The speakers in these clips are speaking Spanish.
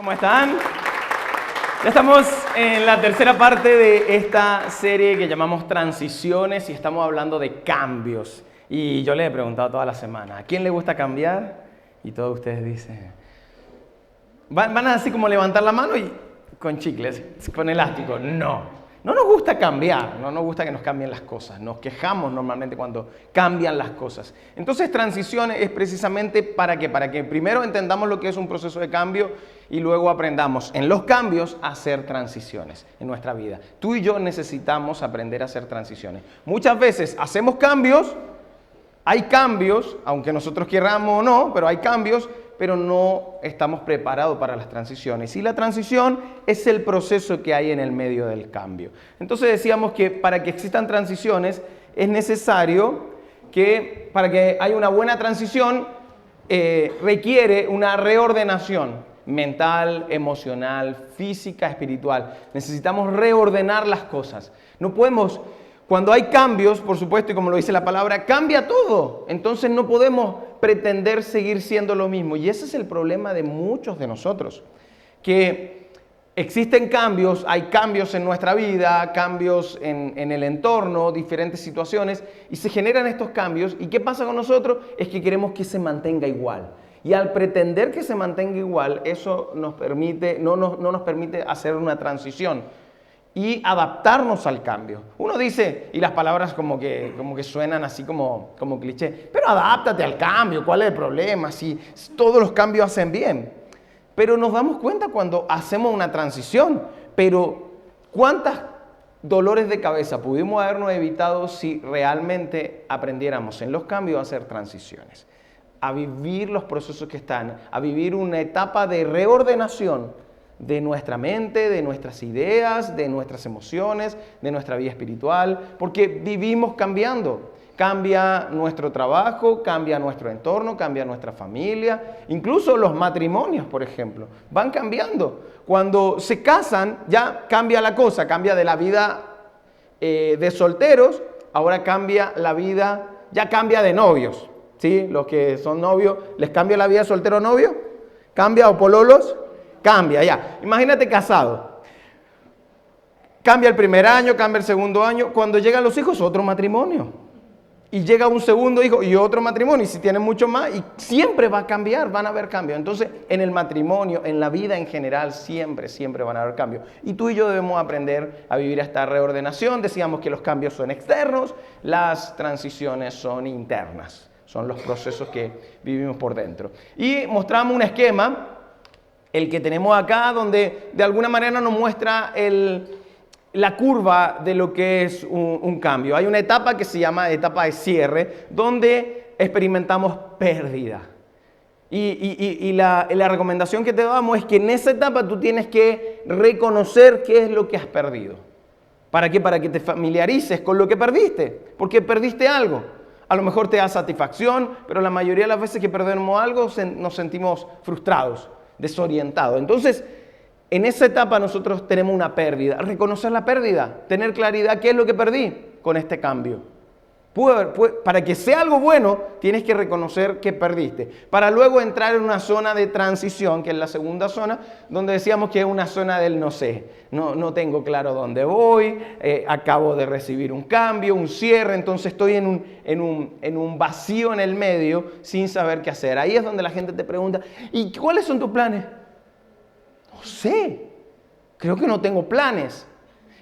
¿Cómo están? Ya estamos en la tercera parte de esta serie que llamamos Transiciones y estamos hablando de cambios. Y yo les he preguntado toda la semana, ¿a quién le gusta cambiar? Y todos ustedes dicen, van a así como levantar la mano y con chicles, con elástico. No nos gusta cambiar, no nos gusta que nos cambien las cosas. Nos quejamos normalmente cuando cambian las cosas. Entonces, transiciones es precisamente para que primero entendamos lo que es un proceso de cambio y luego aprendamos en los cambios a hacer transiciones en nuestra vida. Tú y yo necesitamos aprender a hacer transiciones. Muchas veces hacemos cambios, hay cambios, aunque nosotros queramos o no, pero hay cambios, pero no estamos preparados para las transiciones. Y la transición es el proceso que hay en el medio del cambio. Entonces decíamos que para que existan transiciones es necesario que para que haya una buena transición requiere una reordenación mental, emocional, física, espiritual. Necesitamos reordenar las cosas. No podemos... Cuando hay cambios, por supuesto, y como lo dice la palabra, cambia todo. Entonces no podemos pretender seguir siendo lo mismo. Y ese es el problema de muchos de nosotros. Que existen cambios, hay cambios en nuestra vida, cambios en el entorno, diferentes situaciones, y se generan estos cambios. ¿Y qué pasa con nosotros? Es que queremos que se mantenga igual. Y al pretender que se mantenga igual, eso no nos permite hacer una transición y adaptarnos al cambio. Uno dice, y las palabras como que suenan así como cliché, pero adáptate al cambio, ¿cuál es el problema? Si todos los cambios hacen bien. Pero nos damos cuenta cuando hacemos una transición, pero ¿cuántos dolores de cabeza pudimos habernos evitado si realmente aprendiéramos en los cambios a hacer transiciones? A vivir los procesos que están, a vivir una etapa de reordenación de nuestra mente, de nuestras ideas, de nuestras emociones, de nuestra vida espiritual, porque vivimos cambiando. Cambia nuestro trabajo, cambia nuestro entorno, cambia nuestra familia, incluso los matrimonios, por ejemplo, van cambiando. Cuando se casan, ya cambia la cosa, cambia de la vida de solteros, ahora cambia la vida, ya cambia de novios, ¿sí? Los que son novios, ¿les cambia la vida de soltero a novio? ¿Cambia o pololos? Cambia, ya. Imagínate casado. Cambia el primer año, cambia el segundo año. Cuando llegan los hijos, otro matrimonio. Y llega un segundo hijo y otro matrimonio. Y si tienen mucho más, y siempre va a cambiar, van a haber cambios. Entonces, en el matrimonio, en la vida en general, siempre van a haber cambios. Y tú y yo debemos aprender a vivir esta reordenación. Decíamos que los cambios son externos, las transiciones son internas. Son los procesos que vivimos por dentro. Y mostramos un esquema, el que tenemos acá, donde de alguna manera nos muestra la curva de lo que es un cambio. Hay una etapa que se llama etapa de cierre, donde experimentamos pérdida. Y la recomendación que te damos es que en esa etapa tú tienes que reconocer qué es lo que has perdido. ¿Para qué? Para que te familiarices con lo que perdiste, porque perdiste algo. A lo mejor te da satisfacción, pero la mayoría de las veces que perdemos algo nos sentimos frustrados, desorientado. Entonces, en esa etapa nosotros tenemos una pérdida. Reconocer la pérdida, tener claridad qué es lo que perdí con este cambio. Para que sea algo bueno, tienes que reconocer que perdiste. Para luego entrar en una zona de transición, que es la segunda zona, donde decíamos que es una zona del no sé. No tengo claro dónde voy, acabo de recibir un cambio, un cierre, entonces estoy en un vacío en el medio sin saber qué hacer. Ahí es donde la gente te pregunta, ¿y cuáles son tus planes? No sé, creo que no tengo planes.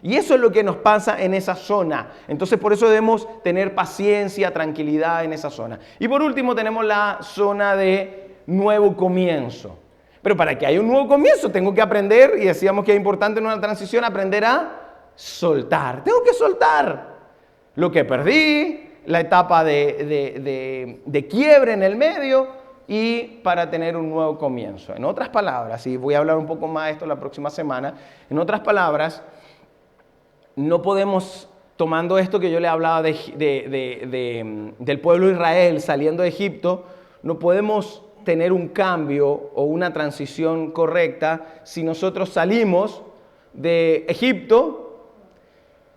Y eso es lo que nos pasa en esa zona. Entonces por eso debemos tener paciencia, tranquilidad en esa zona. Y por último tenemos la zona de nuevo comienzo. Pero para que haya un nuevo comienzo tengo que aprender, y decíamos que es importante en una transición, aprender a soltar. Tengo que soltar lo que perdí, la etapa de quiebre en el medio, y para tener un nuevo comienzo. En otras palabras, y voy a hablar un poco más de esto la próxima semana, en otras palabras, no podemos, tomando esto que yo le hablaba del pueblo de Israel saliendo de Egipto, no podemos tener un cambio o una transición correcta si nosotros salimos de Egipto,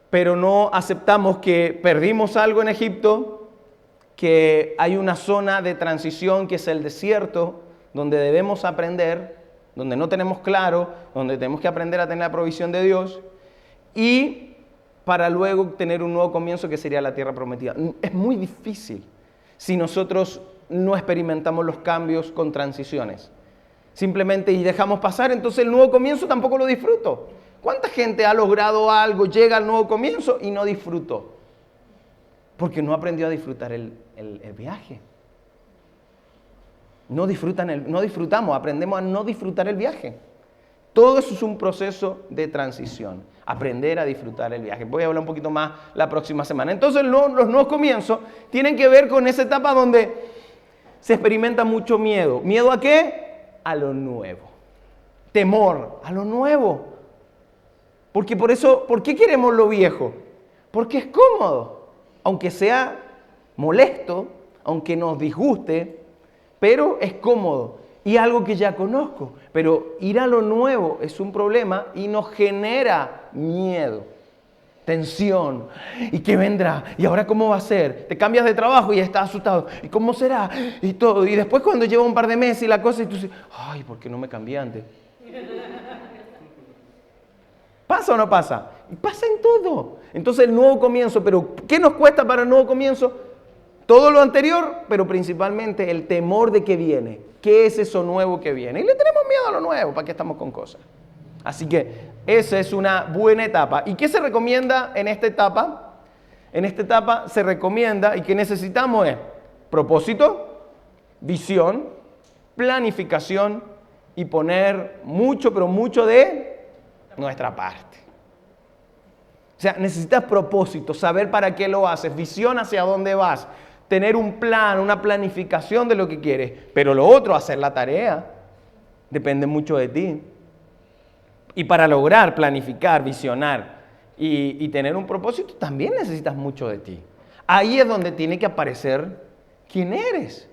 pero no aceptamos que perdimos algo en Egipto, que hay una zona de transición que es el desierto, donde debemos aprender donde no tenemos claro, donde tenemos que aprender a tener la provisión de Dios y para luego tener un nuevo comienzo que sería la tierra prometida. Es muy difícil si nosotros no experimentamos los cambios con transiciones. Simplemente y dejamos pasar, entonces el nuevo comienzo tampoco lo disfruto. ¿Cuánta gente ha logrado algo, llega al nuevo comienzo y no disfrutó? Porque no aprendió a disfrutar el viaje. No disfrutamos, aprendemos a no disfrutar el viaje. Todo eso es un proceso de transición. Aprender a disfrutar el viaje. Voy a hablar un poquito más la próxima semana. Entonces los nuevos comienzos tienen que ver con esa etapa donde se experimenta mucho miedo. ¿Miedo a qué? A lo nuevo. Temor a lo nuevo. Porque ¿por qué queremos lo viejo? Porque es cómodo. Aunque sea molesto, aunque nos disguste, pero es cómodo y algo que ya conozco. Pero ir a lo nuevo es un problema y nos genera miedo, tensión. ¿Y qué vendrá? ¿Y ahora cómo va a ser? Te cambias de trabajo y estás asustado. ¿Y cómo será? Y todo. Y después cuando lleva un par de meses y la cosa, y tú dices, ay, ¿por qué no me cambié antes? ¿Pasa o no pasa? Y pasa en todo. Entonces el nuevo comienzo, pero ¿qué nos cuesta para el nuevo comienzo? Todo lo anterior, pero principalmente el temor de que viene. ¿Qué es eso nuevo que viene? Y le tenemos miedo a lo nuevo, ¿para qué estamos con cosas? Así que esa es una buena etapa. ¿Y qué se recomienda en esta etapa? En esta etapa se recomienda y que necesitamos es propósito, visión, planificación y poner mucho, pero mucho de nuestra parte. O sea, necesitas propósito, saber para qué lo haces, visión hacia dónde vas, tener un plan, una planificación de lo que quieres. Pero lo otro, hacer la tarea, depende mucho de ti. Y para lograr planificar, visionar y tener un propósito, también necesitas mucho de ti. Ahí es donde tiene que aparecer quién eres.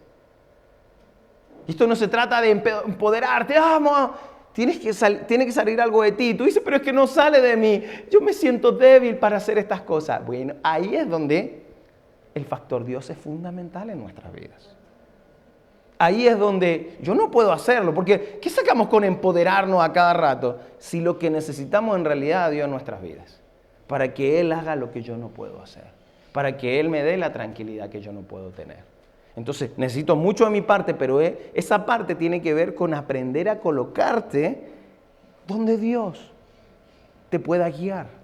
Esto no se trata de empoderarte, tiene que salir algo de ti. Tú dices, pero es que no sale de mí. Yo me siento débil para hacer estas cosas. Bueno, ahí es donde el factor Dios es fundamental en nuestras vidas. Ahí es donde yo no puedo hacerlo, porque ¿qué sacamos con empoderarnos a cada rato? Si lo que necesitamos en realidad es Dios en nuestras vidas, para que Él haga lo que yo no puedo hacer, para que Él me dé la tranquilidad que yo no puedo tener. Entonces, necesito mucho de mi parte, pero esa parte tiene que ver con aprender a colocarte donde Dios te pueda guiar.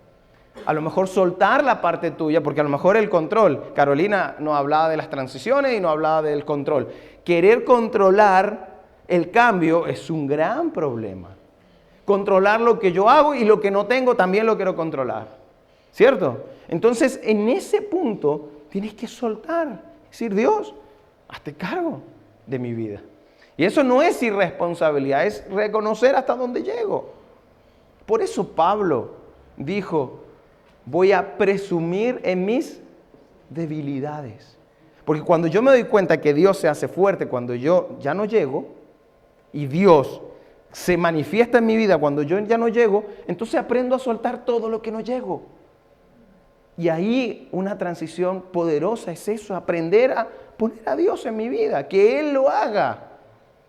A lo mejor soltar la parte tuya, porque a lo mejor el control, Carolina nos hablaba de las transiciones y nos hablaba del control. Querer controlar el cambio es un gran problema. Controlar lo que yo hago y lo que no tengo también lo quiero controlar. ¿Cierto? Entonces, en ese punto tienes que soltar. Decir, Dios, hazte cargo de mi vida. Y eso no es irresponsabilidad, es reconocer hasta dónde llego. Por eso Pablo dijo, voy a presumir en mis debilidades. Porque cuando yo me doy cuenta que Dios se hace fuerte cuando yo ya no llego, y Dios se manifiesta en mi vida cuando yo ya no llego, entonces aprendo a soltar todo lo que no llego. Y ahí una transición poderosa es eso, aprender a poner a Dios en mi vida, que Él lo haga.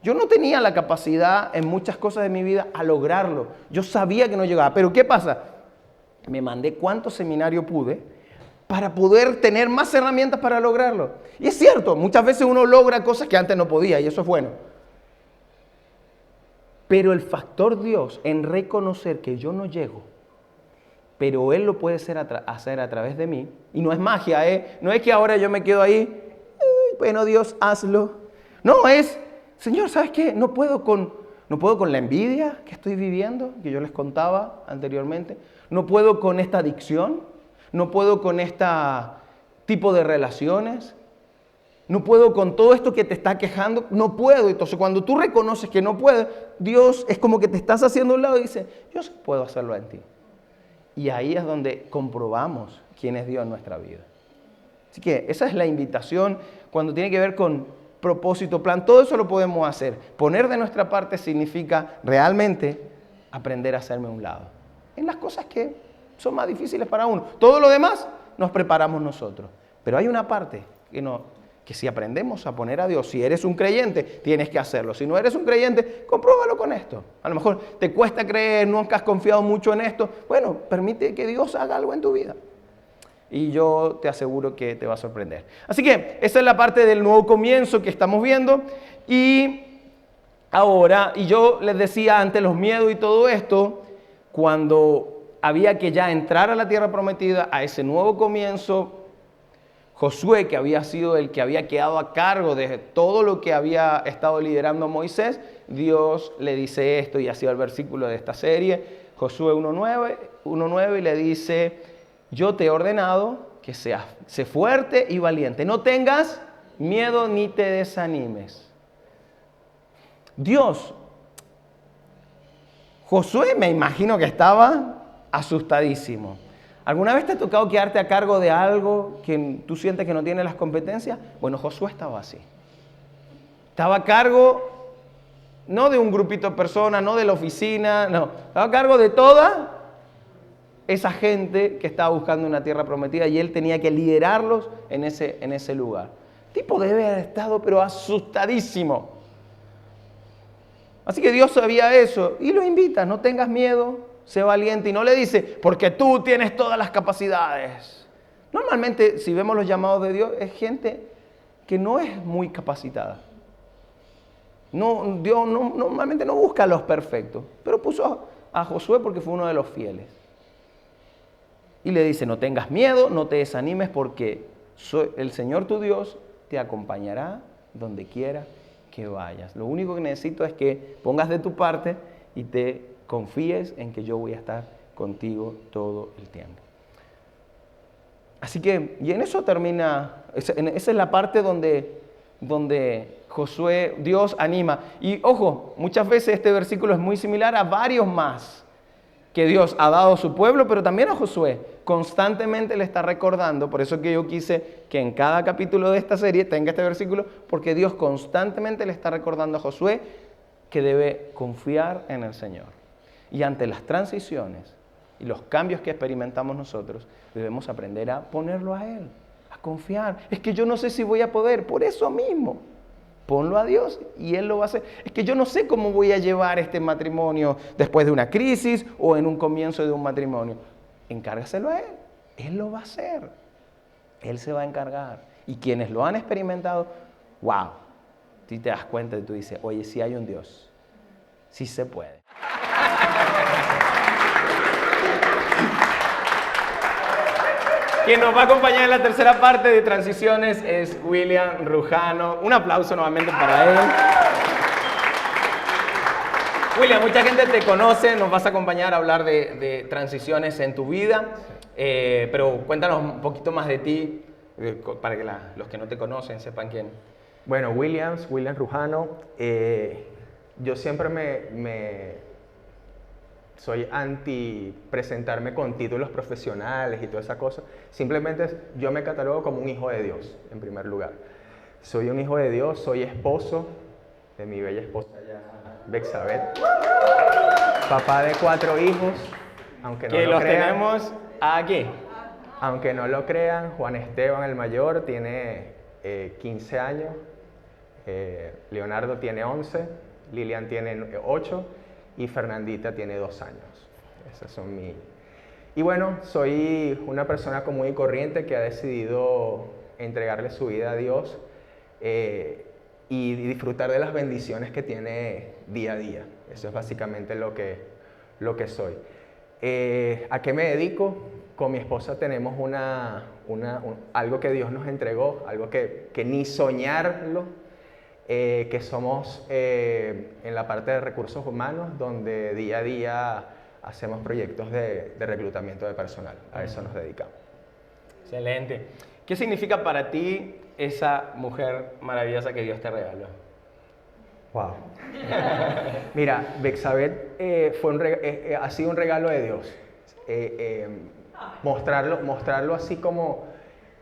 Yo no tenía la capacidad en muchas cosas de mi vida a lograrlo. Yo sabía que no llegaba. Pero ¿qué pasa? Me mandé cuánto seminario pude para poder tener más herramientas para lograrlo. Y es cierto, muchas veces uno logra cosas que antes no podía y eso es bueno. Pero el factor Dios en reconocer que yo no llego, pero Él lo puede hacer a través de mí. Y no es magia, no es que ahora yo me quedo ahí, bueno Dios, hazlo. No, es, Señor, ¿sabes qué? No puedo con la envidia que estoy viviendo, que yo les contaba anteriormente. No puedo con esta adicción. No puedo con este tipo de relaciones. No puedo con todo esto que te está quejando. No puedo. Entonces, cuando tú reconoces que no puedes, Dios es como que te estás haciendo a un lado y dice, yo sí puedo hacerlo en ti. Y ahí es donde comprobamos quién es Dios en nuestra vida. Así que esa es la invitación cuando tiene que ver con propósito, plan. Todo eso lo podemos hacer. Poner de nuestra parte significa realmente aprender a hacerme a un lado. En las cosas que son más difíciles para uno. Todo lo demás nos preparamos nosotros. Pero hay una parte que que si aprendemos a poner a Dios, si eres un creyente, tienes que hacerlo. Si no eres un creyente, compruébalo con esto. A lo mejor te cuesta creer, nunca has confiado mucho en esto. Bueno, permite que Dios haga algo en tu vida. Y yo te aseguro que te va a sorprender. Así que esa es la parte del nuevo comienzo que estamos viendo. Y ahora, y yo les decía ante los miedos y todo esto, cuando había que ya entrar a la tierra prometida, a ese nuevo comienzo, Josué, que había sido el que había quedado a cargo de todo lo que había estado liderando Moisés, Dios le dice esto, y ha sido el versículo de esta serie, Josué 1:9, y le dice: yo te he ordenado que seas, sé fuerte y valiente, no tengas miedo ni te desanimes. Dios, Josué me imagino que estaba asustadísimo. ¿Alguna vez te ha tocado quedarte a cargo de algo que tú sientes que no tiene las competencias? Bueno, Josué estaba así. Estaba a cargo no de un grupito de personas, no de la oficina, no. Estaba a cargo de toda esa gente que estaba buscando una tierra prometida y él tenía que liderarlos en ese lugar. El tipo debe haber estado pero asustadísimo. Así que Dios sabía eso y lo invita: no tengas miedo, sé valiente. Y no le dice: porque tú tienes todas las capacidades. Normalmente, si vemos los llamados de Dios, es gente que no es muy capacitada. Dios normalmente no busca a los perfectos, pero puso a Josué porque fue uno de los fieles. Y le dice: no tengas miedo, no te desanimes, porque el Señor tu Dios te acompañará donde quiera que vayas. Lo único que necesito es que pongas de tu parte y te confíes en que yo voy a estar contigo todo el tiempo. Así que, y en eso termina, esa es la parte donde Josué, Dios anima. Y ojo, muchas veces este versículo es muy similar a varios más que Dios ha dado a su pueblo, pero también a Josué. Constantemente le está recordando, por eso que yo quise que en cada capítulo de esta serie tenga este versículo, porque Dios constantemente le está recordando a Josué que debe confiar en el Señor. Y ante las transiciones y los cambios que experimentamos nosotros, debemos aprender a ponerlo a Él, a confiar. Es que yo no sé si voy a poder, por eso mismo. Ponlo a Dios y Él lo va a hacer. Es que yo no sé cómo voy a llevar este matrimonio después de una crisis o en un comienzo de un matrimonio. Encárgaselo a Él. Él lo va a hacer. Él se va a encargar. Y quienes lo han experimentado, wow, tú te das cuenta y tú dices: oye, sí hay un Dios. Sí se puede. Quien nos va a acompañar en la tercera parte de Transiciones es William Rujano. Un aplauso nuevamente para él. William, mucha gente te conoce, nos vas a acompañar a hablar de transiciones en tu vida, pero cuéntanos un poquito más de ti, para que los que no te conocen sepan quién. Bueno, William Rujano, yo siempre soy anti presentarme con títulos profesionales y toda esa cosa. Simplemente yo me catalogo como un hijo de Dios, en primer lugar. Soy un hijo de Dios, soy esposo de mi bella esposa Bexabeth, papá de 4 hijos, aunque no que lo los crean. Tenemos aquí. Aunque no lo crean, Juan Esteban, el mayor, tiene 15 años, Leonardo tiene 11, Lilian tiene 8 y Fernandita tiene 2 años. Esas son mis... Y bueno, soy una persona común y corriente que ha decidido entregarle su vida a Dios y disfrutar de las bendiciones que tiene día a día. Eso es básicamente lo que soy. ¿A qué me dedico? Con mi esposa tenemos algo que Dios nos entregó, algo que ni soñarlo, que somos en la parte de recursos humanos, donde día a día hacemos proyectos de reclutamiento de personal. A eso nos dedicamos. Excelente. ¿Qué significa para ti esa mujer maravillosa que Dios te regaló? Wow. Mira, Bexabeth ha sido un regalo de Dios. Mostrarlo así como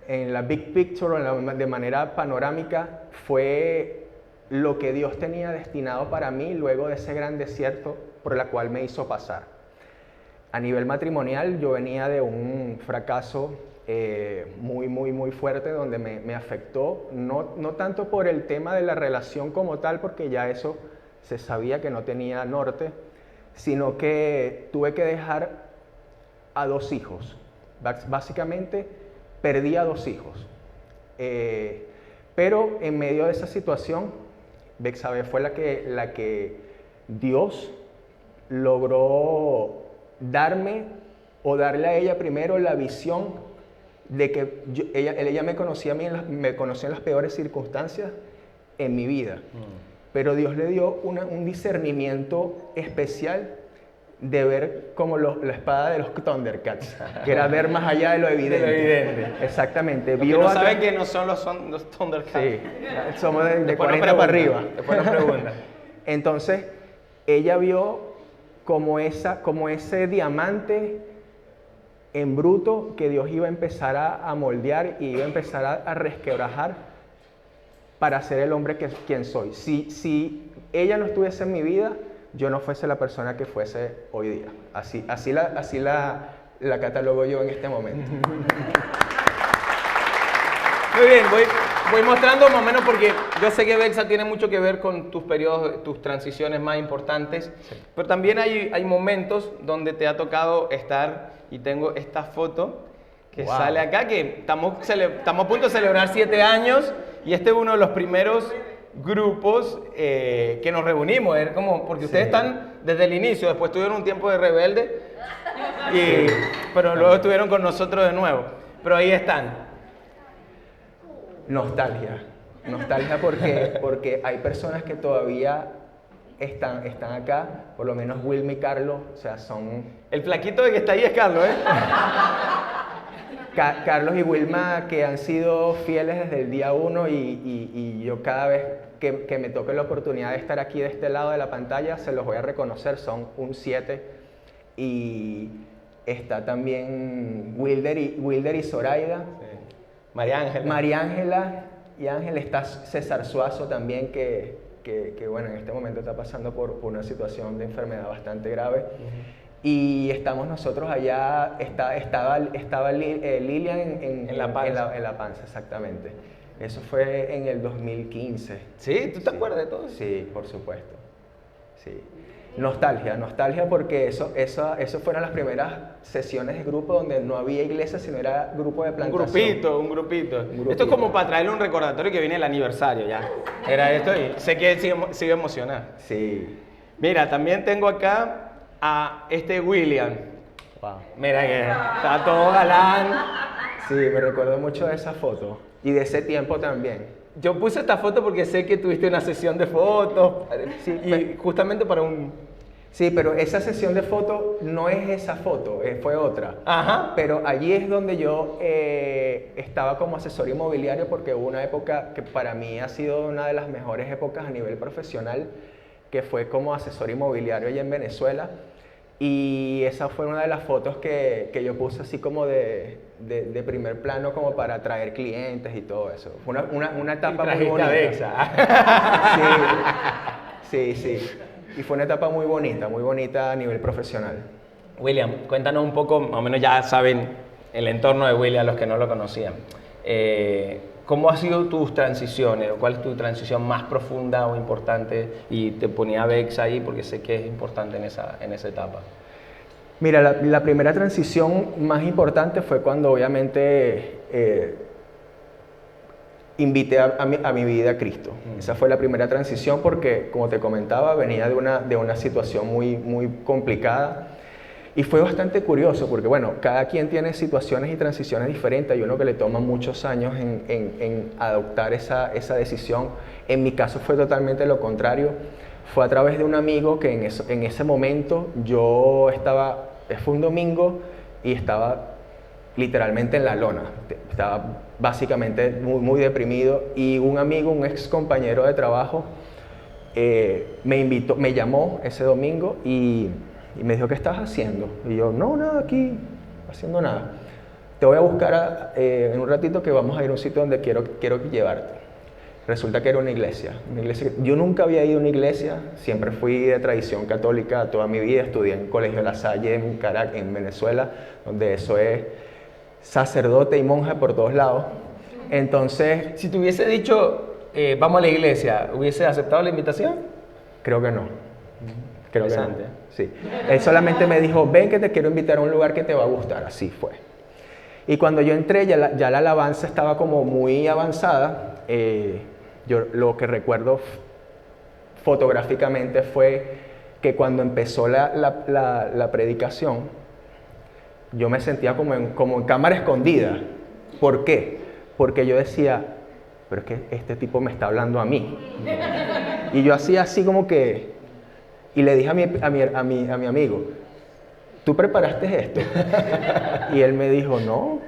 en la big picture, de manera panorámica, fue lo que Dios tenía destinado para mí luego de ese gran desierto por el cual me hizo pasar. A nivel matrimonial, yo venía de un fracaso muy fuerte, donde me afectó, no tanto por el tema de la relación como tal, porque ya eso se sabía que no tenía norte, sino que tuve que dejar a 2 hijos. Básicamente perdí a 2 hijos. Pero en medio de esa situación, Bexabe fue la que Dios logró darme o darle a ella primero la visión de que ella me conocía a mí, me conoció en las peores circunstancias en mi vida. Pero Dios le dio un discernimiento especial de ver como la espada de los Thundercats, que era ver más allá de lo evidente. De lo evidente. Exactamente. Los que no saben que no son los Thundercats. Sí, somos de 40 no para arriba. Después nos preguntan. Entonces, ella vio como ese diamante en bruto que Dios iba a empezar a moldear y iba a empezar a resquebrajar para ser el hombre quien soy. Si ella no estuviese en mi vida, yo no fuese la persona que fuese hoy día. Así la catalogo yo en este momento. Muy bien, voy mostrando más o menos porque yo sé que Bexa tiene mucho que ver con tus periodos, tus transiciones más importantes, sí. Pero también hay momentos donde te ha tocado estar, y tengo esta foto que sale acá, que estamos a punto de celebrar 7 años, y este es uno de los primeros grupos que nos reunimos, porque ustedes están desde el inicio, después tuvieron un tiempo de rebelde, pero luego estuvieron con nosotros de nuevo, pero ahí están. Nostalgia porque hay personas que todavía están acá, por lo menos Wilma y Carlos, o sea, son... El flaquito de que está ahí es Carlos, ¿eh? Carlos y Wilma, que han sido fieles desde el día 1 y yo cada vez que me toque la oportunidad de estar aquí de este lado de la pantalla, se los voy a reconocer, son un 7. Y está también Wilder y Zoraida. Sí. María Ángela y Ángel. Está César Suazo también, que bueno, en este momento está pasando por una situación de enfermedad bastante grave. Y estamos nosotros allá, estaba Lilian en la panza, exactamente. Eso fue en el 2015. ¿Sí? ¿Tú te acuerdas de todo? Sí, por supuesto. Sí. Nostalgia porque eso fueron las primeras sesiones de grupo donde no había iglesia, sino era grupo de plantación. Un grupito. Esto es como para traerle un recordatorio que viene el aniversario ya. Era esto y sé que sigue emocionado. Sí. Mira, también tengo acá a William. Wow. Mira que está todo galán. Sí, me recuerdo mucho de esa foto y de ese tiempo también. Yo puse esta foto porque sé que tuviste una sesión de fotos, sí, y justamente para un... Sí, pero esa sesión de fotos no es esa foto, fue otra. Ajá. Pero allí es donde yo estaba como asesor inmobiliario, porque hubo una época que para mí ha sido una de las mejores épocas a nivel profesional, que fue como asesor inmobiliario allá en Venezuela. Y esa fue una de las fotos que yo puse así como de primer plano, como para atraer clientes y todo eso. Fue una etapa muy bonita. Sí. Y fue una etapa muy bonita a nivel profesional. William, cuéntanos un poco, más o menos ya saben el entorno de William, los que no lo conocían. ¿Cómo han sido tus transiciones? ¿Cuál es tu transición más profunda o importante? Y te ponía Bex ahí porque sé que es importante en esa etapa. Mira, la primera transición más importante fue cuando obviamente invité a mi vida a Cristo. Esa fue la primera transición porque, como te comentaba, venía de una situación muy complicada. Y fue bastante curioso porque, bueno, cada quien tiene situaciones y transiciones diferentes. Hay uno que le toma muchos años en adoptar esa decisión. En mi caso fue totalmente lo contrario. Fue a través de un amigo que en ese momento fue un domingo y estaba literalmente en la lona. Estaba básicamente muy deprimido y un amigo, un ex compañero de trabajo, me llamó ese domingo y me dijo, ¿qué estás haciendo? Y yo, no, nada, aquí, haciendo nada. Te voy a buscar en un ratito que vamos a ir a un sitio donde quiero llevarte. Resulta que era una iglesia. Yo nunca había ido a una iglesia, siempre fui de tradición católica toda mi vida, estudié en Colegio La Salle en Caracas, en Venezuela, donde eso es sacerdote y monja por todos lados. Entonces, Si te hubiese dicho, vamos a la iglesia, ¿hubiese aceptado la invitación? creo que no. Creo que no. Interesante. Sí. Él solamente me dijo, ven que te quiero invitar a un lugar que te va a gustar. Así fue. Y cuando yo entré, ya la alabanza estaba como muy avanzada. Yo lo que recuerdo fotográficamente fue que cuando empezó la predicación, yo me sentía como en cámara escondida. ¿Por qué? Porque yo decía, pero es que este tipo me está hablando a mí. Y yo hacía así como que, y le dije a mi amigo, ¿tú preparaste esto? Y él me dijo, no.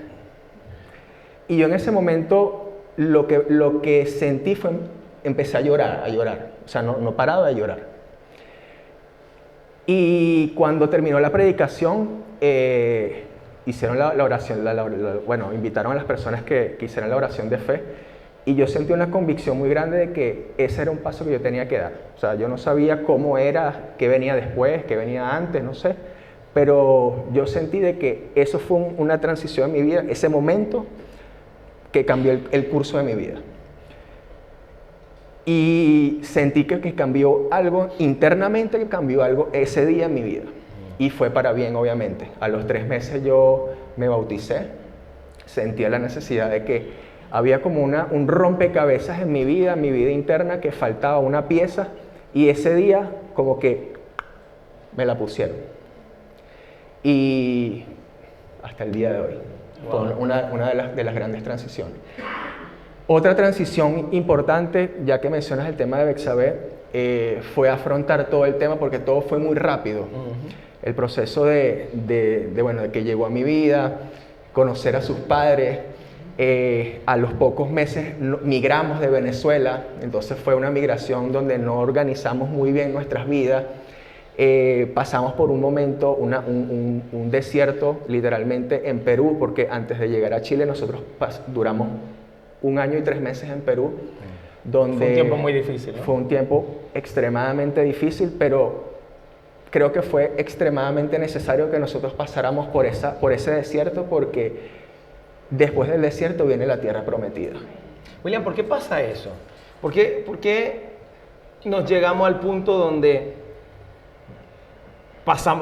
Y yo en ese momento lo que sentí fue, empecé a llorar. O sea, no paraba de llorar. Y cuando terminó la predicación, hicieron la oración, bueno, invitaron a las personas que hicieran la oración de fe. Y yo sentí una convicción muy grande de que ese era un paso que yo tenía que dar. O sea, yo no sabía cómo era, qué venía después, qué venía antes, no sé. Pero yo sentí de que eso fue una transición en mi vida, ese momento que cambió el curso de mi vida. Y sentí que cambió algo internamente, que cambió algo ese día en mi vida. Y fue para bien, obviamente. A los 3 meses yo me bauticé, sentía la necesidad de que había como un rompecabezas en mi vida interna, que faltaba una pieza, y ese día como que me la pusieron. Y hasta el día de hoy, fue una de las grandes transiciones. Otra transición importante, ya que mencionas el tema de Betsabé, fue afrontar todo el tema, porque todo fue muy rápido. El proceso de que llegó a mi vida, conocer a sus padres. A los pocos meses migramos de Venezuela, entonces fue una migración donde no organizamos muy bien nuestras vidas. Pasamos por un momento, un desierto literalmente en Perú, porque antes de llegar a Chile nosotros duramos 1 año y 3 meses en Perú, donde fue un tiempo muy difícil, ¿no? Fue un tiempo extremadamente difícil, pero creo que fue extremadamente necesario que nosotros pasáramos por ese desierto, porque después del desierto viene la tierra prometida. William, ¿por qué pasa eso? ¿Por qué nos llegamos al punto donde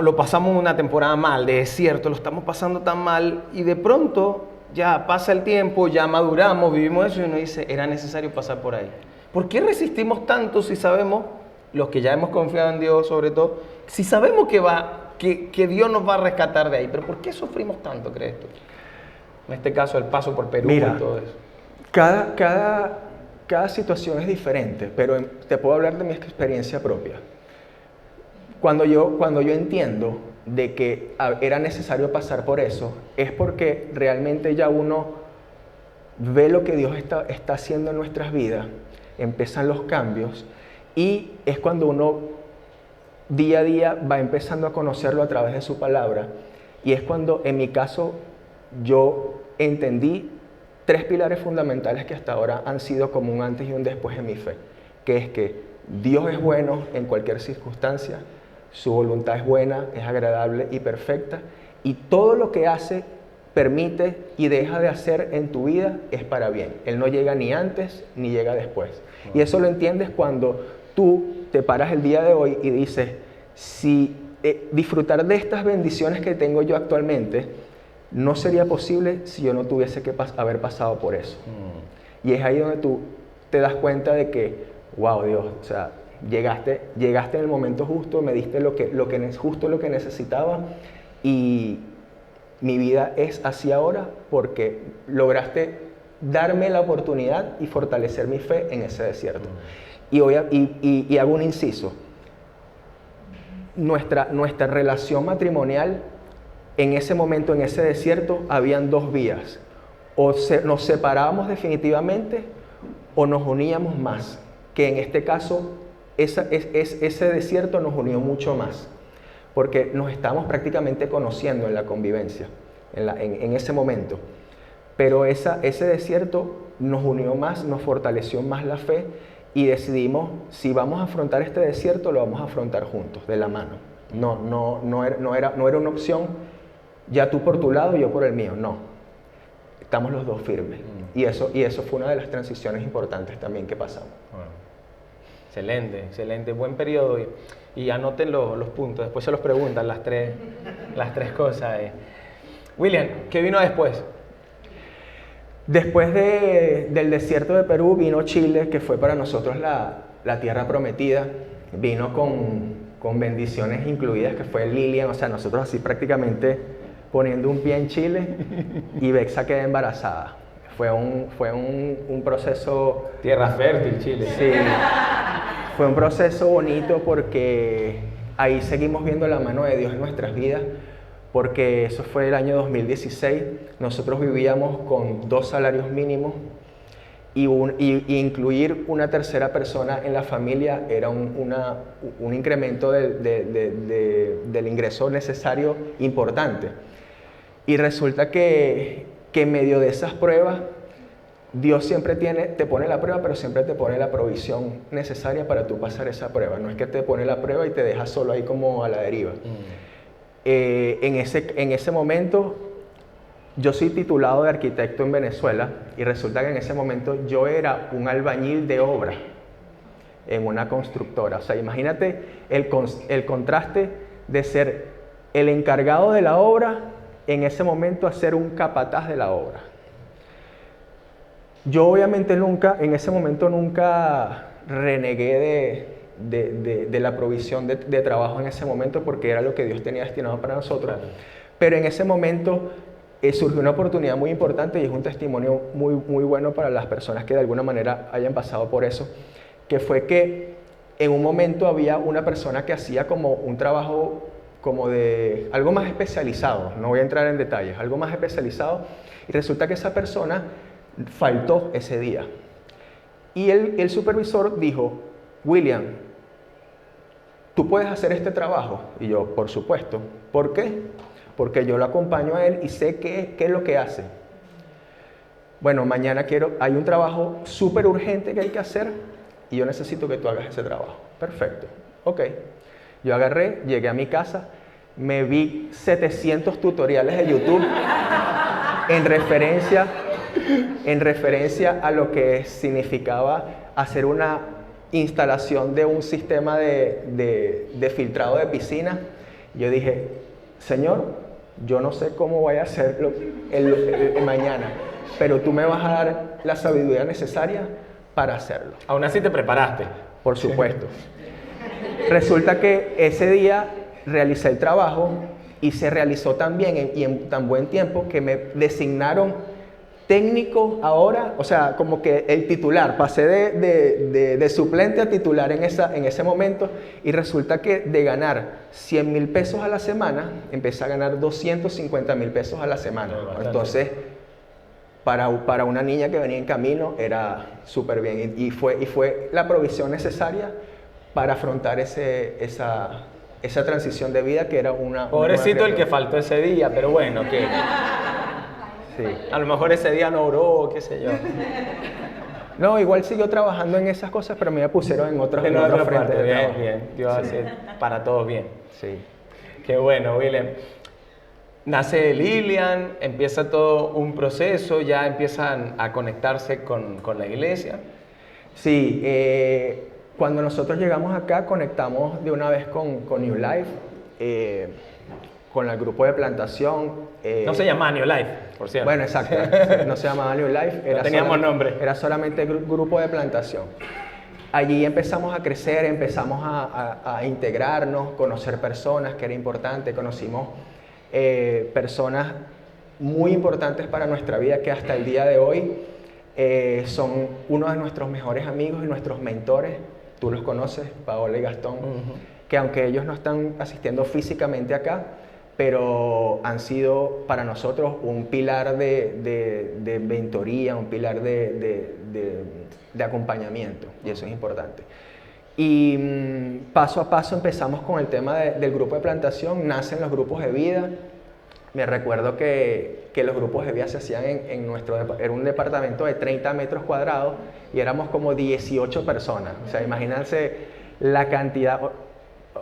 lo pasamos una temporada mal, de desierto, lo estamos pasando tan mal, y de pronto ya pasa el tiempo, ya maduramos, vivimos eso, y uno dice, era necesario pasar por ahí? ¿Por qué resistimos tanto si sabemos, los que ya hemos confiado en Dios sobre todo, si sabemos que Dios nos va a rescatar de ahí? ¿Pero por qué sufrimos tanto, crees tú? En este caso, el paso por Perú. Mira, y todo eso. Cada situación es diferente, pero te puedo hablar de mi experiencia propia. Cuando yo entiendo de que era necesario pasar por eso, es porque realmente ya uno ve lo que Dios está haciendo en nuestras vidas, empiezan los cambios, y es cuando uno día a día va empezando a conocerlo a través de su palabra, y es cuando, en mi caso, yo entendí 3 pilares fundamentales que hasta ahora han sido como un antes y un después en mi fe, que es que Dios es bueno en cualquier circunstancia, su voluntad es buena, es agradable y perfecta, y todo lo que hace, permite y deja de hacer en tu vida es para bien. Él no llega ni antes ni llega después. Y eso lo entiendes cuando tú te paras el día de hoy y dices, si disfrutar de estas bendiciones que tengo yo actualmente no sería posible si yo no tuviese que haber pasado por eso. Y es ahí donde tú te das cuenta de que, wow, Dios, o sea, llegaste en el momento justo, me diste justo lo que necesitaba, y mi vida es así ahora porque lograste darme la oportunidad y fortalecer mi fe en ese desierto. Y hago un inciso. Nuestra relación matrimonial, en ese momento, en ese desierto, habían 2 vías. O nos separábamos definitivamente o nos uníamos más. Que en este caso, ese desierto nos unió mucho más. Porque nos estábamos prácticamente conociendo en la convivencia, en ese momento. Pero ese desierto nos unió más, nos fortaleció más la fe, y decidimos, si vamos a afrontar este desierto, lo vamos a afrontar juntos, de la mano. No era una opción, ya tú por tu lado y yo por el mío, no. estamos los dos firmes. Y eso fue una de las transiciones importantes también que pasamos. Bueno. Excelente, excelente, buen periodo. Y anoten los puntos, después se los preguntan las tres cosas. William, ¿qué vino después? Después del desierto de Perú vino Chile, que fue para nosotros la tierra prometida. Vino con bendiciones incluidas, que fue Lilian, o sea, nosotros así prácticamente poniendo un pie en Chile y Bexa queda embarazada. Fue un proceso... Tierra fértil, Chile. Sí, fue un proceso bonito porque ahí seguimos viendo la mano de Dios en nuestras vidas, porque eso fue el año 2016. Nosotros vivíamos con 2 salarios mínimos y incluir una tercera persona en la familia era un incremento del ingreso necesario importante. Y resulta que en medio de esas pruebas, Dios siempre te pone la prueba, pero siempre te pone la provisión necesaria para tú pasar esa prueba. No es que te pone la prueba y te deja solo ahí como a la deriva. En ese momento, yo soy titulado de arquitecto en Venezuela y resulta que en ese momento yo era un albañil de obra en una constructora. O sea, imagínate el contraste de ser el encargado de la obra en ese momento a ser un capataz de la obra. Yo obviamente en ese momento nunca renegué de la provisión de trabajo en ese momento porque era lo que Dios tenía destinado para nosotros. Pero en ese momento surgió una oportunidad muy importante y es un testimonio muy, muy bueno para las personas que de alguna manera hayan pasado por eso, que fue que en un momento había una persona que hacía como un trabajo como de algo más especializado, no voy a entrar en detalles, algo más especializado, y resulta que esa persona faltó ese día. Y el supervisor dijo, William, ¿tú puedes hacer este trabajo? Y yo, por supuesto. ¿Por qué? Porque yo lo acompaño a él y sé qué es lo que hace. Bueno, mañana hay un trabajo súper urgente que hay que hacer y yo necesito que tú hagas ese trabajo. Perfecto, ok. Yo agarré, llegué a mi casa, me vi 700 tutoriales de YouTube en referencia a lo que significaba hacer una instalación de un sistema de filtrado de piscina. Yo dije, Señor, yo no sé cómo voy a hacerlo el mañana, pero tú me vas a dar la sabiduría necesaria para hacerlo. Aún así te preparaste. Por supuesto. Resulta que ese día realicé el trabajo y se realizó tan bien y en tan buen tiempo que me designaron técnico ahora, o sea, como que el titular, pasé de suplente a titular en ese momento y resulta que de ganar 100,000 pesos a la semana, empecé a ganar 250,000 pesos a la semana. Entonces, para una niña que venía en camino era súper bien y fue la provisión necesaria para afrontar esa transición de vida que era una... Pobrecito el que faltó ese día, pero bueno, que... Sí. A lo mejor ese día no oró, qué sé yo. No, igual siguió trabajando en esas cosas, pero me pusieron en otros frentes de trabajo. Bien, Dios hace para todos bien. Sí. Qué bueno, Willem. Nace Lilian, empieza todo un proceso, ya empiezan a conectarse con la iglesia. Sí, cuando nosotros llegamos acá conectamos de una vez con New Life, con el grupo de plantación. No se llamaba New Life, por cierto. Bueno, exacto, no se llamaba New Life. No teníamos nombre. Era solamente grupo de plantación. Allí empezamos a crecer, empezamos a integrarnos, conocer personas, que era importante. Conocimos personas muy importantes para nuestra vida que hasta el día de hoy son uno de nuestros mejores amigos y nuestros mentores. Tú los conoces, Paola y Gastón, que aunque ellos no están asistiendo físicamente acá, pero han sido para nosotros un pilar de mentoría, un pilar de acompañamiento, y eso es importante. Y paso a paso empezamos con el tema del grupo de plantación, nacen los grupos de vida. Me recuerdo que los grupos de vida se hacían era un departamento de 30 metros cuadrados y éramos como 18 personas. O sea, imagínense la cantidad.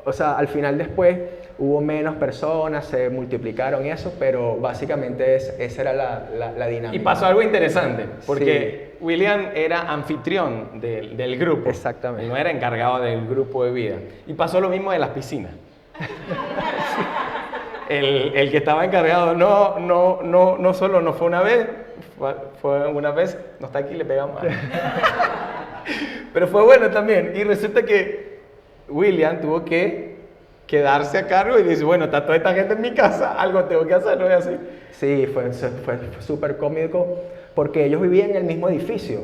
O sea, al final después hubo menos personas, se multiplicaron y eso, pero básicamente esa era la dinámica. Y pasó algo interesante, porque William era anfitrión del grupo. Exactamente. No era encargado del grupo de vida. Y pasó lo mismo de las piscinas. El que estaba encargado no solo no fue una vez, fue una vez, no está aquí, le pegamos. Pero fue bueno también. Y resulta que William tuvo que quedarse a cargo y dice, bueno, está toda esta gente en mi casa, algo tengo que hacer, ¿no es así? Sí, fue súper cómico porque ellos vivían en el mismo edificio.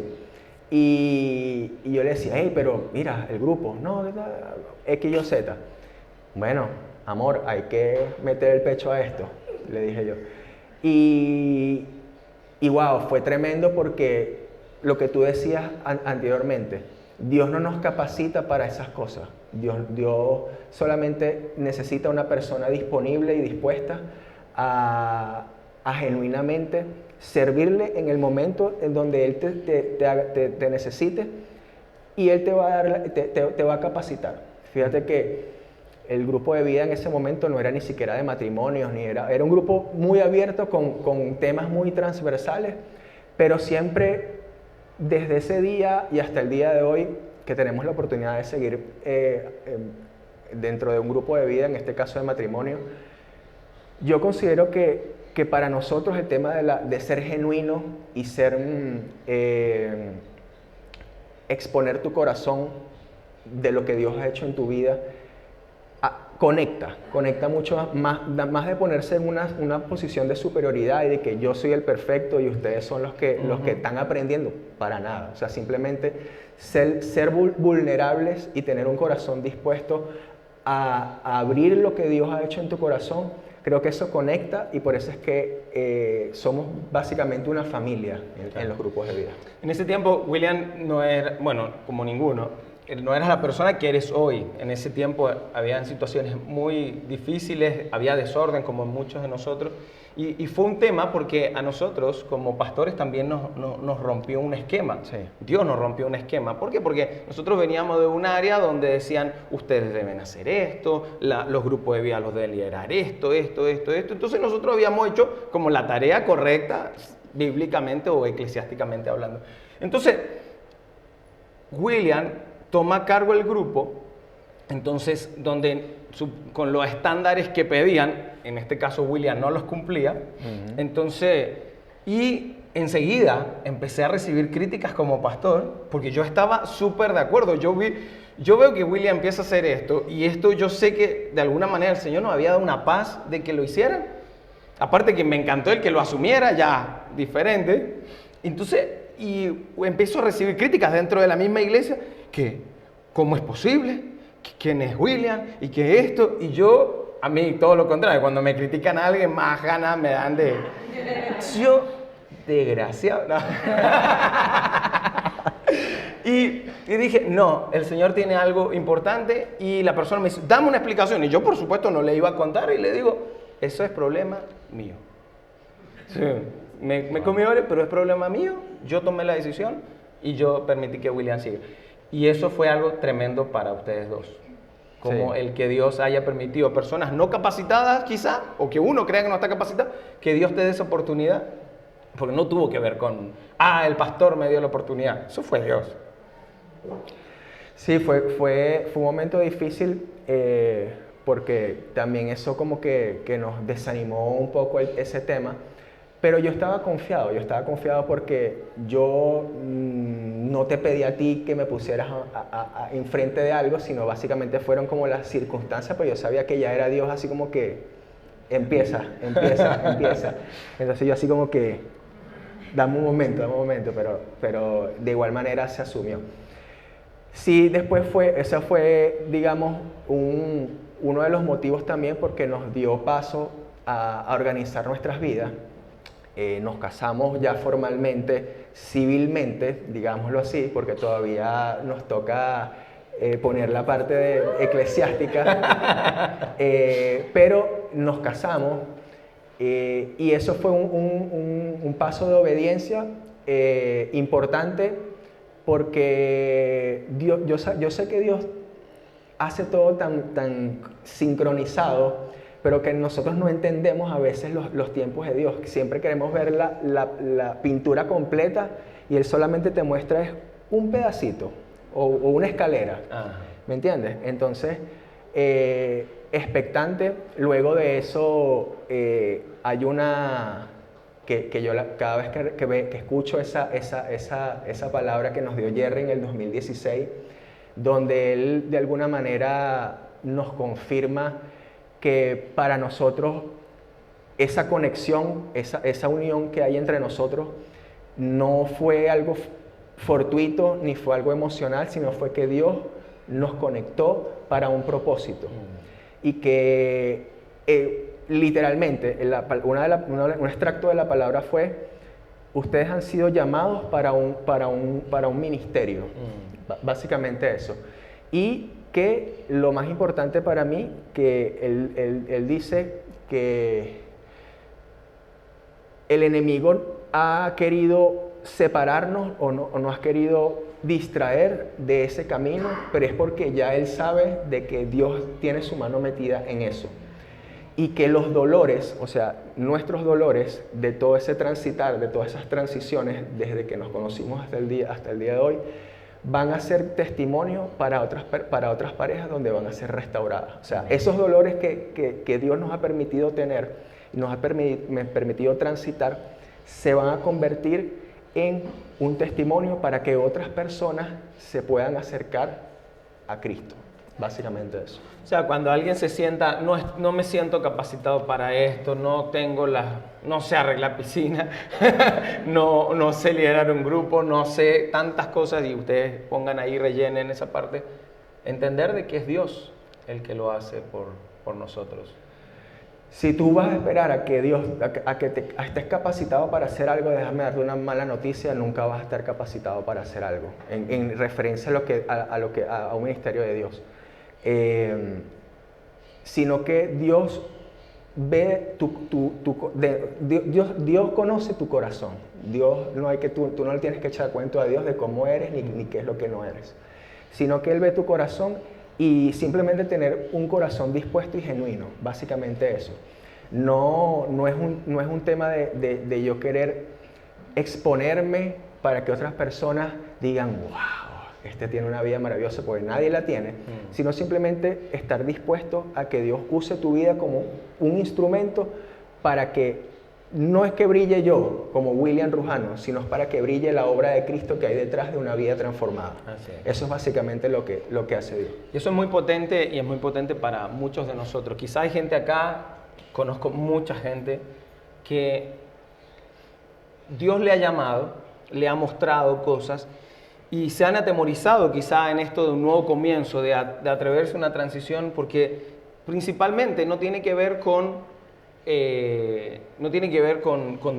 Y yo le decía, hey, pero mira, el grupo, no, X, Y, Z. Bueno, amor, hay que meter el pecho a esto, le dije yo. Y wow, fue tremendo porque lo que tú decías anteriormente, Dios no nos capacita para esas cosas. Dios solamente necesita una persona disponible y dispuesta a genuinamente servirle en el momento en donde Él te necesite, y Él te va a capacitar. Fíjate que el grupo de vida en ese momento no era ni siquiera de matrimonios, era un grupo muy abierto con temas muy transversales, pero siempre desde ese día y hasta el día de hoy que tenemos la oportunidad de seguir dentro de un grupo de vida, en este caso de matrimonio, yo considero que para nosotros el tema de ser genuino y exponer tu corazón de lo que Dios ha hecho en tu vida, conecta mucho más de ponerse en una posición de superioridad y de que yo soy el perfecto y ustedes son los que están aprendiendo, para nada. O sea, simplemente ser vulnerables y tener un corazón dispuesto a abrir lo que Dios ha hecho en tu corazón. Creo que eso conecta, y por eso es que somos básicamente una familia en los grupos de vida. En ese tiempo William no era, bueno, como ninguno, no eras la persona que eres hoy. En ese tiempo había situaciones muy difíciles, había desorden como en muchos de nosotros, y fue un tema porque a nosotros como pastores también nos rompió un esquema. Sí. Dios nos rompió un esquema. ¿Por qué? Porque nosotros veníamos de un área donde decían, ustedes deben hacer esto, los grupos de vida los deben liderar esto. Entonces nosotros habíamos hecho como la tarea correcta, bíblicamente o eclesiásticamente hablando. Entonces, William toma a cargo el grupo, entonces con los estándares que pedían, en este caso William no los cumplía, entonces, y enseguida empecé a recibir críticas como pastor, porque yo estaba súper de acuerdo. Yo veo que William empieza a hacer esto, y esto yo sé que de alguna manera el Señor nos había dado una paz de que lo hicieran. Aparte que me encantó el que lo asumiera, ya diferente. Entonces, y empiezo a recibir críticas dentro de la misma iglesia, que ¿cómo es posible? ¿Quién es William? Y que esto, y yo, a mí todo lo contrario, cuando me critican a alguien, más ganas me dan de... Yo, desgraciado, no. Y dije, no, el Señor tiene algo importante, y la persona me dice, dame una explicación, y yo por supuesto no le iba a contar, y le digo, eso es problema mío. Sí, me comí, pero es problema mío, yo tomé la decisión, y yo permití que William siga. Y eso fue algo tremendo para ustedes dos. Como el que Dios haya permitido personas no capacitadas quizá, o que uno crea que no está capacitado, que Dios te dé esa oportunidad. Porque no tuvo que ver con, el pastor me dio la oportunidad. Eso fue Dios. Sí, fue un momento difícil porque también eso como que nos desanimó un poco ese tema. Pero yo estaba confiado porque yo no te pedí a ti que me pusieras enfrente de algo, sino básicamente fueron como las circunstancias, pero yo sabía que ya era Dios así como que empieza. Entonces yo así como que, dame un momento, pero de igual manera se asumió. Sí, después ese fue, digamos, uno de los motivos también porque nos dio paso a organizar nuestras vidas. Nos casamos ya formalmente, civilmente, digámoslo así, porque todavía nos toca poner la parte eclesiástica, pero nos casamos y eso fue un paso de obediencia importante porque yo sé que Dios hace todo tan sincronizado, pero que nosotros no entendemos a veces los tiempos de Dios. Siempre queremos ver la pintura completa y Él solamente te muestra es un pedacito o una escalera. Ajá. ¿Me entiendes? Entonces, expectante. Luego de eso, hay una... que yo cada vez que escucho esa palabra que nos dio Jerry en el 2016, donde él de alguna manera nos confirma que para nosotros esa conexión, esa unión que hay entre nosotros no fue algo fortuito ni fue algo emocional, sino fue que Dios nos conectó para un propósito. Y que literalmente un extracto de la palabra fue: ustedes han sido llamados para un ministerio. Básicamente eso. Y que lo más importante para mí, que él dice que el enemigo ha querido separarnos o nos ha querido distraer de ese camino, pero es porque ya él sabe de que Dios tiene su mano metida en eso. Y que los dolores, o sea, nuestros dolores de todo ese transitar, de todas esas transiciones, desde que nos conocimos hasta el día de hoy, van a ser testimonio para otras parejas donde van a ser restauradas. O sea, esos dolores que Dios nos ha permitido tener y nos ha permitido transitar, se van a convertir en un testimonio para que otras personas se puedan acercar a Cristo. Básicamente eso. O sea, cuando alguien se sienta, no me siento capacitado para esto, no sé arreglar piscina, no sé liderar un grupo, no sé tantas cosas, y ustedes pongan ahí, rellenen esa parte, entender de que es Dios el que lo hace por nosotros. Si tú vas a esperar a que Dios, estés capacitado para hacer algo, déjame darte una mala noticia: nunca vas a estar capacitado para hacer algo, en referencia a un ministerio de Dios. Sino que Dios ve Dios conoce tu corazón. Dios tú no le tienes que echar cuento a Dios de cómo eres ni qué es lo que no eres, sino que Él ve tu corazón, y simplemente tener un corazón dispuesto y genuino, básicamente eso. No es un tema de yo querer exponerme para que otras personas digan: wow, este tiene una vida maravillosa, porque nadie la tiene, sino simplemente estar dispuesto a que Dios use tu vida como un instrumento para que no es que brille yo como William Rujano, sino para que brille la obra de Cristo que hay detrás de una vida transformada. Eso es básicamente lo que hace Dios. Y eso es muy potente, y es muy potente para muchos de nosotros. Quizá hay gente acá, conozco mucha gente, que Dios le ha llamado, le ha mostrado cosas, y se han atemorizado quizá en esto de un nuevo comienzo, de atreverse a una transición, porque principalmente no tiene que ver con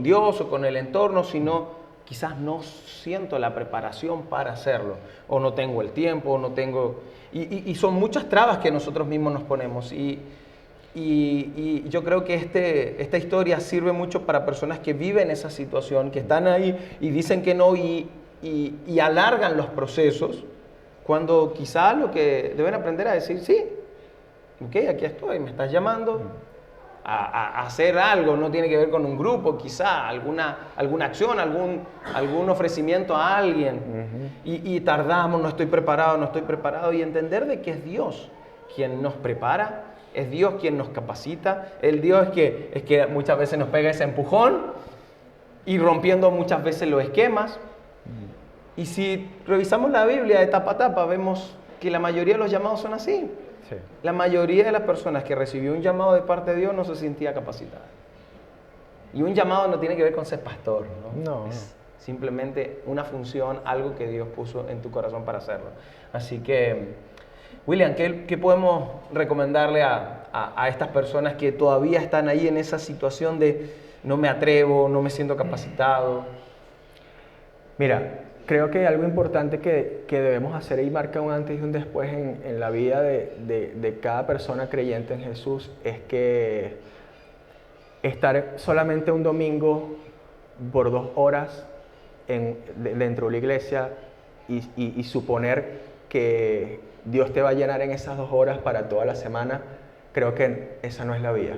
Dios o con el entorno, sino quizás no siento la preparación para hacerlo, o no tengo el tiempo, o no tengo... Y son muchas trabas que nosotros mismos nos ponemos, y yo creo que esta historia sirve mucho para personas que viven esa situación, que están ahí y dicen que no, y alargan los procesos, cuando quizá lo que deben aprender a decir: sí, ok, aquí estoy, me estás llamando a hacer algo, no tiene que ver con un grupo, quizá alguna acción, algún ofrecimiento a alguien, y tardamos, no estoy preparado, y entender de que es Dios quien nos prepara, es Dios quien nos capacita, el Dios es que muchas veces nos pega ese empujón, y rompiendo muchas veces los esquemas. Y si revisamos la Biblia de tapa a tapa, vemos que la mayoría de los llamados son así. Sí. La mayoría de las personas que recibió un llamado de parte de Dios no se sentía capacitada. Y un llamado no tiene que ver con ser pastor, ¿no? Es simplemente una función, algo que Dios puso en tu corazón para hacerlo. Así que, William, ¿qué podemos recomendarle a estas personas que todavía están ahí en esa situación de no me atrevo, no me siento capacitado? Mira, creo que algo importante que debemos hacer y marca un antes y un después en la vida de cada persona creyente en Jesús es que estar solamente un domingo por 2 horas dentro de la iglesia y suponer que Dios te va a llenar en esas 2 horas para toda la semana, creo que esa no es la vía.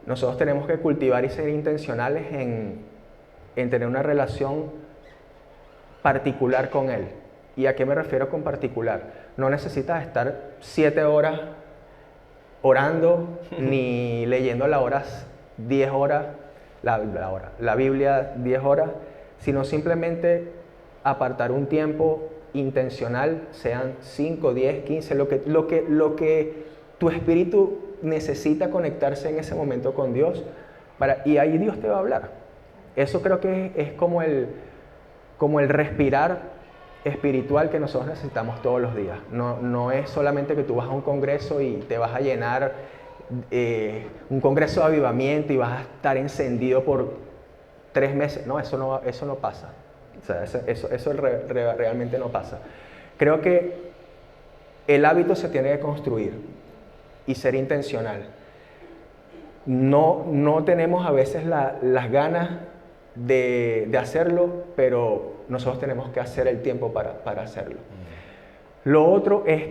Nosotros tenemos que cultivar y ser intencionales en tener una relación particular con Él. ¿Y a qué me refiero con particular? No necesitas estar 7 horas orando, ni leyendo las horas 10 horas, la Biblia 10 horas, sino simplemente apartar un tiempo intencional, sean 5, 10, 15, lo que tu espíritu necesita conectarse en ese momento con Dios, y ahí Dios te va a hablar. Eso creo que es como el respirar espiritual que nosotros necesitamos todos los días. No es solamente que tú vas a un congreso y te vas a llenar un congreso de avivamiento y vas a estar encendido por 3 meses. No, eso no pasa. O sea, eso realmente no pasa. Creo que el hábito se tiene que construir y ser intencional. No tenemos a veces las ganas de hacerlo, pero nosotros tenemos que hacer el tiempo para hacerlo. Lo otro es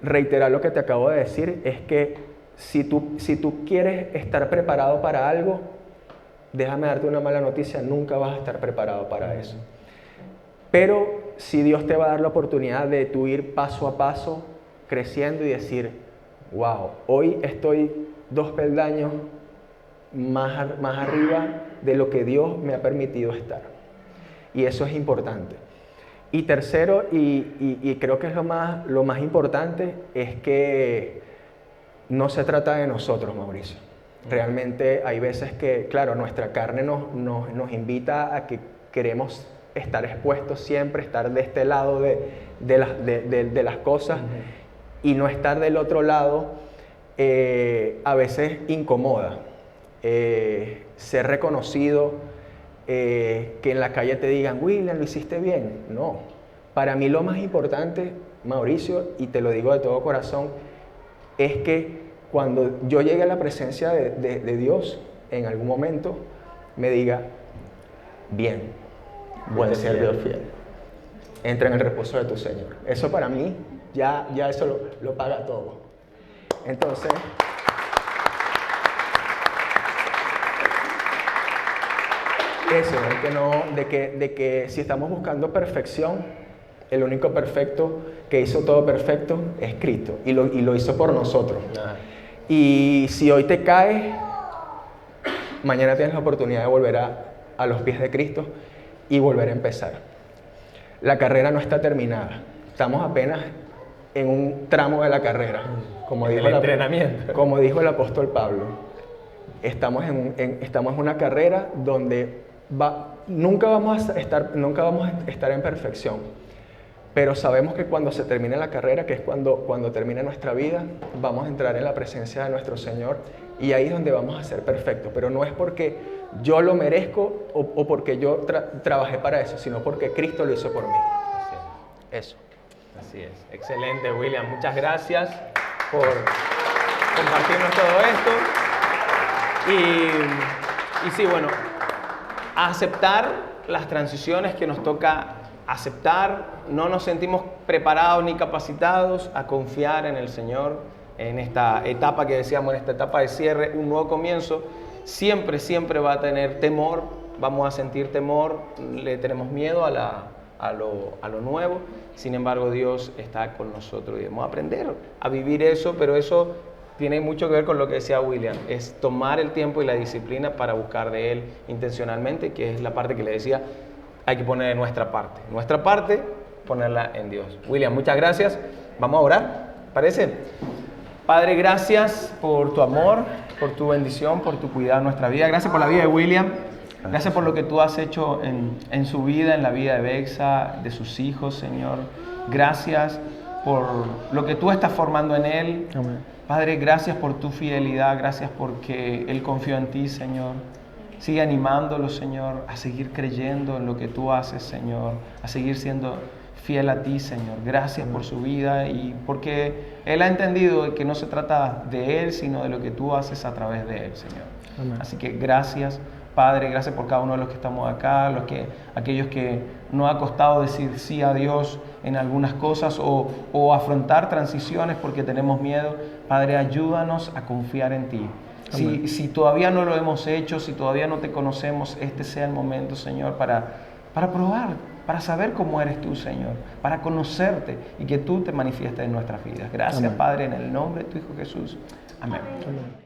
reiterar lo que te acabo de decir, es que si tú quieres estar preparado para algo, déjame darte una mala noticia, nunca vas a estar preparado para eso. Pero si Dios te va a dar la oportunidad de tú ir paso a paso, creciendo y decir, wow, hoy estoy 2 peldaños más arriba de lo que Dios me ha permitido estar. Y eso es importante. Y tercero, y creo que es lo más importante, es que no se trata de nosotros, Mauricio. Realmente hay veces que, claro, nuestra carne nos invita a que queremos estar expuestos siempre, estar de este lado de las cosas, y no estar del otro lado a veces incomoda. Ser reconocido, que en la calle te digan, William, lo hiciste bien. No, para mí lo más importante, Mauricio, y te lo digo de todo corazón, es que cuando yo llegue a la presencia de Dios, en algún momento, me diga, bien, buen servidor fiel, entra en el reposo de tu Señor. Eso para mí, ya eso lo paga todo. Entonces, eso, de que si estamos buscando perfección, el único perfecto que hizo todo perfecto es Cristo, y lo hizo por nosotros. Y si hoy te caes, mañana tienes la oportunidad de volver a los pies de Cristo y volver a empezar. La carrera no está terminada, estamos apenas en un tramo de la carrera, como dijo el apóstol Pablo. Estamos en una carrera donde nunca vamos a estar en perfección, pero sabemos que cuando se termine la carrera, que es cuando termine nuestra vida, vamos a entrar en la presencia de nuestro Señor, y ahí es donde vamos a ser perfectos. Pero no es porque yo lo merezco o porque yo trabajé para eso, sino porque Cristo lo hizo por mí. Eso. Así es. Excelente, William. Muchas gracias por compartirnos todo esto. Y sí, bueno, a aceptar las transiciones que nos toca aceptar. No nos sentimos preparados ni capacitados, a confiar en el Señor en esta etapa que decíamos, en esta etapa de cierre, un nuevo comienzo. Siempre va a tener temor, vamos a sentir temor, le tenemos miedo a lo nuevo. Sin embargo, Dios está con nosotros y debemos aprender a vivir eso, pero eso tiene mucho que ver con lo que decía William, es tomar el tiempo y la disciplina para buscar de Él intencionalmente, que es la parte que le decía, hay que poner de nuestra parte, ponerla en Dios. William, muchas gracias. Vamos a orar, ¿parece? Padre, gracias por tu amor, por tu bendición, por tu cuidado en nuestra vida. Gracias por la vida de William. Gracias por lo que tú has hecho en su vida, en la vida de Bexa, de sus hijos, Señor. Gracias por lo que tú estás formando en él. Amén. Padre, gracias por tu fidelidad, gracias porque él confió en ti, Señor. Sigue animándolo, Señor, a seguir creyendo en lo que tú haces, Señor, a seguir siendo fiel a ti, Señor. Gracias por su vida y porque él ha entendido que no se trata de él, sino de lo que tú haces a través de él, Señor. Amén. Así que gracias, Padre, gracias por cada uno de los que estamos acá, aquellos que nos ha costado decir sí a Dios, en algunas cosas o afrontar transiciones porque tenemos miedo. Padre, ayúdanos a confiar en ti. Si todavía no lo hemos hecho, si todavía no te conocemos, este sea el momento, Señor, para probar, para saber cómo eres tú, Señor, para conocerte y que tú te manifiestes en nuestras vidas. Gracias, Amén. Padre, en el nombre de tu Hijo Jesús. Amén. Amén.